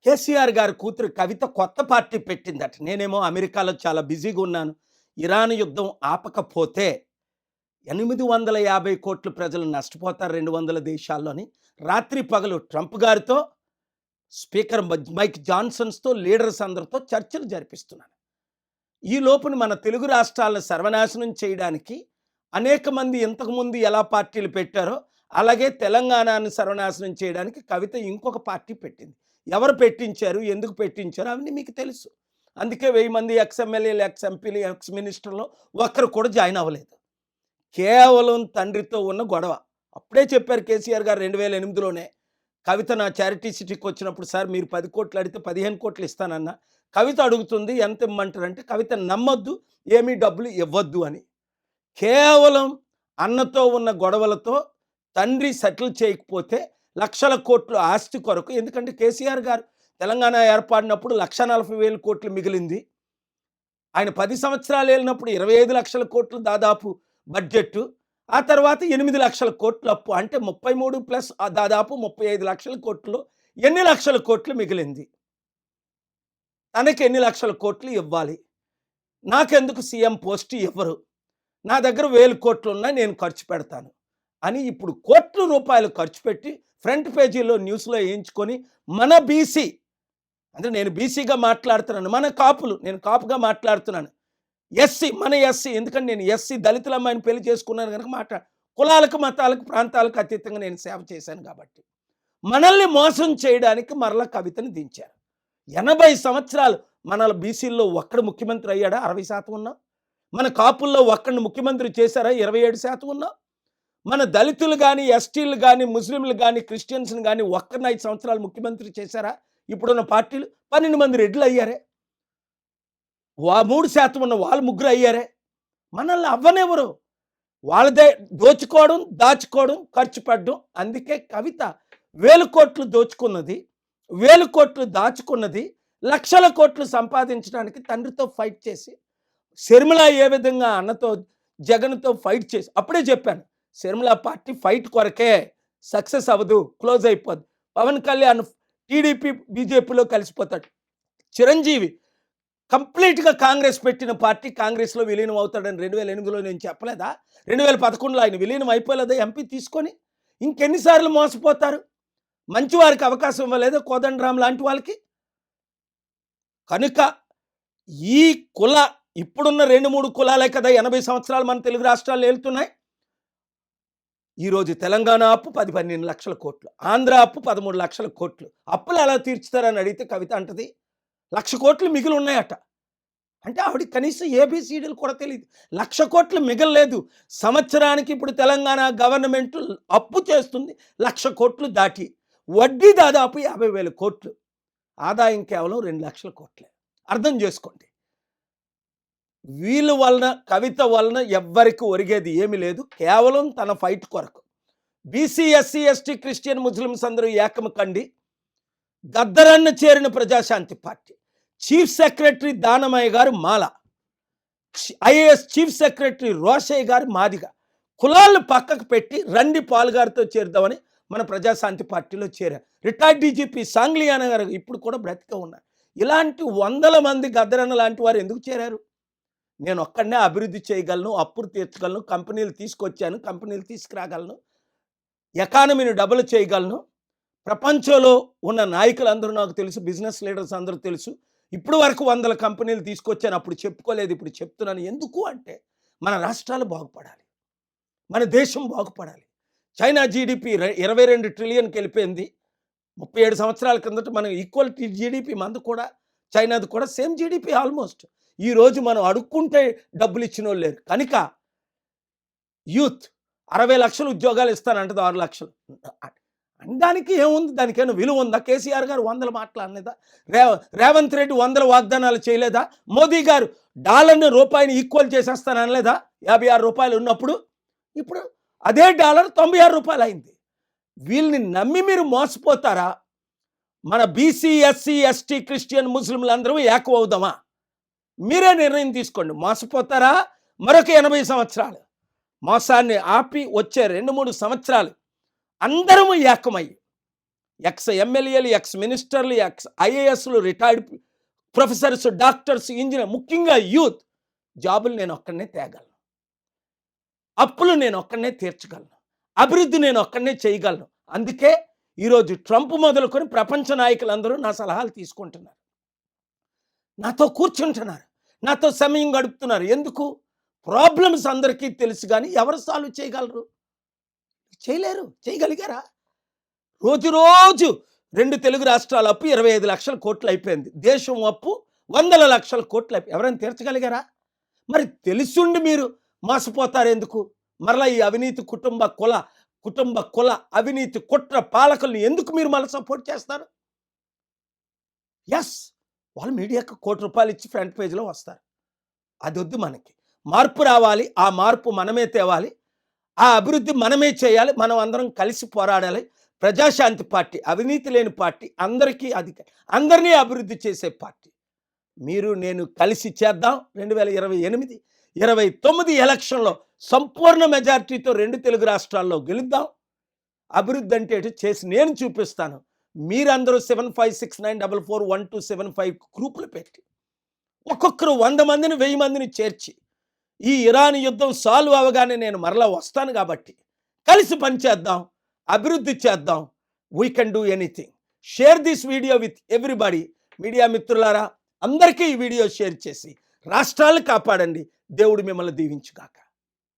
కేసీఆర్ గారి కూతురు కవిత కొత్త పార్టీ పెట్టిందట. నేనేమో అమెరికాలో చాలా బిజీగా ఉన్నాను. ఇరాన్ యుద్ధం ఆపకపోతే 850,00,00,000 ప్రజలు నష్టపోతారు 200 దేశాల్లోని. రాత్రి పగలు ట్రంప్ గారితో, స్పీకర్ మైక్ జాన్సన్స్‌తో, లీడర్స్ అందరితో చర్చలు జరిపిస్తున్నాను. ఈ లోపున మన తెలుగు రాష్ట్రాలను సర్వనాశనం చేయడానికి అనేక మంది ఇంతకుముందు ఎలా పార్టీలు పెట్టారో, అలాగే తెలంగాణను సర్వనాశనం చేయడానికి కవిత ఇంకొక పార్టీ పెట్టింది. ఎవరు పెట్టించారు, ఎందుకు పెట్టించారు అవన్నీ మీకు తెలుసు. అందుకే 1000 మంది ఎక్స్ ఎమ్మెల్యేలు, ఎక్స్ ఎంపీలు, ఎక్స్ మినిస్టర్లు ఒక్కరు కూడా జాయిన్ అవ్వలేదు. కేవలం తండ్రితో ఉన్న గొడవ. అప్పుడే చెప్పారు కేసీఆర్ గారు 2008లోనే. కవిత నా చారిటీ సిటీకి వచ్చినప్పుడు, సార్ మీరు 10 కోట్లు అడిగితే 15 కోట్లు ఇస్తానన్న. కవిత అడుగుతుంది ఎంత ఇమ్మంటారంటే, కవిత నమ్మొద్దు, ఏమీ డబ్బులు ఇవ్వద్దు అని. కేవలం అన్నతో ఉన్న గొడవలతో తండ్రి సెటిల్ చేయకపోతే లక్షల కోట్లు ఆస్తి కొరకు, ఎందుకంటే కేసీఆర్ గారు తెలంగాణ ఏర్పడినప్పుడు 1,40,000 కోట్లు మిగిలింది. ఆయన 10 సంవత్సరాలు ఏలినప్పుడు 25 లక్షల కోట్లు దాదాపు బడ్జెట్. ఆ తర్వాత 8 లక్షల కోట్లు అప్పు. అంటే 33 ప్లస్ దాదాపు 35 లక్షల కోట్లు. ఎన్ని లక్షల కోట్లు మిగిలింది? తనకి ఎన్ని లక్షల కోట్లు ఇవ్వాలి? నాకెందుకు సీఎం పోస్ట్ ఇవ్వరు? నా దగ్గర 1000 కోట్లు ఉన్నాయి, నేను ఖర్చు పెడతాను అని ఇప్పుడు కోట్ల రూపాయలు ఖర్చు పెట్టి ఫ్రంట్ పేజీలో న్యూస్లో వేయించుకొని, మన బీసీ అంటే నేను బీసీగా మాట్లాడుతున్నాను, మన కాపులు, నేను కాపుగా మాట్లాడుతున్నాను, ఎస్సీ మన ఎస్సీ, ఎందుకంటే నేను ఎస్సీ దళితుల అమ్మాయిని పెళ్లి చేసుకున్నాను కనుక కులాలకు, మతాలకు, ప్రాంతాలకు అతీతంగా నేను సేవ చేశాను కాబట్టి మనల్ని మోసం చేయడానికి మరలా కవితని దించారు. 80 సంవత్సరాలు మన బీసీల్లో ఒక్కడు ముఖ్యమంత్రి అయ్యాడా? 60% ఉన్నాం. మన కాపుల్లో ఒక్కడిని ముఖ్యమంత్రి చేశారా? 27% ఉన్నాం. మన దళితులు కానీ, ఎస్టీలు కానీ, ముస్లింలు కానీ, క్రిస్టియన్స్ని కానీ ఒక్కరిని 5 సంవత్సరాలు ముఖ్యమంత్రి చేశారా? ఇప్పుడున్న పార్టీలు 12 మంది రెడ్లు అయ్యారే. 3% ఉన్న వాళ్ళు 3 అయ్యారే. మనల్ని అవ్వనెవరు? వాళ్ళదే దోచుకోవడం, దాచుకోవడం, ఖర్చు పెట్టడం. అందుకే కవిత 1000 కోట్లు దోచుకున్నది, 1000 కోట్లు దాచుకున్నది, లక్షల కోట్లు సంపాదించడానికి తండ్రితో ఫైట్ చేసి, శర్మిల ఏ విధంగా అన్నతో జగన్తో ఫైట్ చేసి, అప్పుడే చెప్పాను శర్మిల పార్టీ ఫైట్ కొరకే, సక్సెస్ అవ్వదు, క్లోజ్ అయిపోద్ది. పవన్ కళ్యాణ్ టీడీపీ బీజేపీలో కలిసిపోతాడు. చిరంజీవి కంప్లీట్గా కాంగ్రెస్ పెట్టిన పార్టీ కాంగ్రెస్లో విలీనం అవుతాడని 2008లో నేను చెప్పలేదా? 2011లో ఆయన విలీనం అయిపోలేదా ఎంపీ తీసుకొని? ఇంకెన్నిసార్లు మోసపోతారు? మంచి వారికి అవకాశం ఇవ్వలేదా కోదండరాం లాంటి వాళ్ళకి? కనుక ఈ ఇప్పుడున్న 2-3 కులాలే కదా 80 సంవత్సరాలు మన తెలుగు రాష్ట్రాలు వెళ్తున్నాయి. ఈరోజు తెలంగాణ అప్పు 10-12 లక్షల కోట్లు, ఆంధ్ర అప్పు 13 లక్షల కోట్లు. అప్పులు ఎలా తీర్చుతారని అడిగితే కవిత అంటది 1,00,000 కోట్లు మిగిలి ఉన్నాయట. అంటే ఆవిడ కనీసం ఏబిసిడీలు కూడా తెలియదు. 1,00,000 కోట్లు మిగలలేదు. సంవత్సరానికి ఇప్పుడు తెలంగాణ గవర్నమెంట్ అప్పు చేస్తుంది 1,00,000 కోట్లు దాటి. వడ్డీ దాదాపు 50,000 కోట్లు. ఆదాయం కేవలం 2 లక్షల కోట్లే. అర్థం చేసుకోండి. వీళ్ళ వలన, కవిత వలన ఎవ్వరికి ఒరిగేది ఏమీ లేదు. కేవలం తన ఫైట్ కొరకు. BC, SC, ST, Christian, Muslims అందరూ ఏకము కండి గద్దరన్న చేరిన Praja Shanti party. Chief secretary Danamayya గారు Mala, IAS chief secretary Rosaiah గారు మాదిగ. కులాలను పక్కకు పెట్టి రండి పాల్ గారితో చేరుదామని మన ప్రజాశాంతి పార్టీలో చేరారు. రిటైర్డ్ డీజీపీ సాంగ్లియానా గారు ఇప్పుడు కూడా బ్రతికే ఉన్నారు. ఇలాంటి 100 మంది గద్దరన్న లాంటి వారు ఎందుకు చేరారు? నేను ఒక్కడనే అభివృద్ధి చేయగలను, అప్పులు తీర్చగలను, కంపెనీలు తీసుకొచ్చాను, కంపెనీలు తీసుకురాగలను, ఎకానమీని డబుల్ చేయగలను. ప్రపంచంలో ఉన్న నాయకులందరూ నాకు తెలుసు, బిజినెస్ లీడర్స్ అందరూ తెలుసు. ఇప్పుడు వరకు 100 కంపెనీలు తీసుకొచ్చాను, అప్పుడు చెప్పుకోలేదు, ఇప్పుడు చెప్తున్నాను. ఎందుకు అంటే మన రాష్ట్రాలు బాగుపడాలి, మన దేశం బాగుపడాలి. చైనా జీడిపి 22 ట్రిలియన్కి వెళ్ళిపోయింది 37 సంవత్సరాల కిందట. మనం ఈక్వల్ జీడిపి మంది కూడా, చైనాది కూడా సేమ్ జీడిపి ఆల్మోస్ట్. ఈరోజు మనం అడుక్కుంటే డబ్బులు ఇచ్చిన వాళ్ళు లేరు. కనుక యూత్ 60 లక్షలు ఉద్యోగాలు ఇస్తానంటది, 6 లక్షలు అనడానికి ఏముంది? దానికైనా విలువ ఉందా? కేసీఆర్ గారు 100 మాటలు అనలేదా? రేవంత్ రెడ్డి 100 వాగ్దానాలు చేయలేదా? మోదీ గారు డాలర్ని రూపాయిని ఈక్వల్ చేసేస్తాను అనలేదా? 56 రూపాయలు ఉన్నప్పుడు ఇప్పుడు అదే డాలర్ 96 రూపాయలు అయింది. వీళ్ళని నమ్మి మీరు మోసపోతారా? మన బీసీ, ఎస్సీ, ఎస్టీ, క్రిస్టియన్, ముస్లింలు అందరూ ఏకం అవుదామా? మీరే నిర్ణయం తీసుకోండి. మోసపోతారా? మరొక 80 సంవత్సరాలు మోసాన్ని ఆపి వచ్చే 2-3 సంవత్సరాలు అందరము ఏకమయ్యి ఎక్స్ ఎమ్మెల్యేలు, ఎక్స్ మినిస్టర్లు, ఎక్స్ ఐఏఎస్లు, రిటైర్డ్ ప్రొఫెసర్స్, డాక్టర్స్, ఇంజనీర్, ముఖ్యంగా యూత్ జాబులు నేను ఒక్కడనే తేగలను, అప్పులు నేను ఒక్కడనే తీర్చగలను, అభివృద్ధి నేను ఒక్కడనే చేయగలను. అందుకే ఈరోజు ట్రంప్ మొదలుకొని ప్రపంచ నాయకులందరూ నా సలహాలు తీసుకుంటున్నారు, నాతో కూర్చుంటున్నారు, నాతో సమయం గడుపుతున్నారు. ఎందుకు? ప్రాబ్లమ్స్ అందరికీ తెలుసు, కానీ ఎవరు సాల్వ్ చేయగలరు? చేయలేరు. చేయగలిగారా? రోజు రోజు 2 తెలుగు రాష్ట్రాల అప్పు 25 లక్షల కోట్లు అయిపోయింది. దేశం అప్పు 100 లక్షల కోట్లు అయిపోయి ఎవరైనా తీర్చగలిగారా? మరి తెలుసుండి మీరు మోసపోతారు ఎందుకు? మరలా ఈ అవినీతి కుటుంబ కుల అవినీతి కుట్ర పాలకుల్ని ఎందుకు మీరు మళ్ళీ సపోర్ట్ చేస్తారు? ఎస్, వాళ్ళు మీడియాకు ₹1 ఇచ్చి ఫ్రంట్ పేజీలో వస్తారు. అది వద్దు. మనకి మార్పు రావాలి. ఆ మార్పు మనమే తేవాలి. ఆ అభివృద్ధి మనమే చేయాలి. మనం అందరం కలిసి పోరాడాలి. ప్రజాశాంతి పార్టీ, అవినీతి లేని పార్టీ, అందరినీ అభివృద్ధి చేసే పార్టీ. మీరు నేను కలిసి చేద్దాం. 2028, 29 ఎలక్షన్లో సంపూర్ణ మెజారిటీతో 2 తెలుగు రాష్ట్రాల్లో గెలుద్దాం. అభివృద్ధి అంటే ఏంటో చేసి నేను చూపిస్తాను. మీరందరూ 7569441275 గ్రూపులు పెట్టి ఒక్కొక్కరు 100 మందిని 1000 మందిని చేర్చి ఈ ఇరాన్ యుద్ధం సాల్వ్ అవగానే నేను మరలా వస్తాను. కాబట్టి కలిసి పనిచేద్దాం, అభివృద్ధి చేద్దాం. We can do anything. Share this video with everybody. Media మిత్రులారా, అందరికీ ఈ వీడియో షేర్ చేసి రాష్ట్రాలను కాపాడండి. దేవుడు మిమ్మల్ని దీవించుగాక.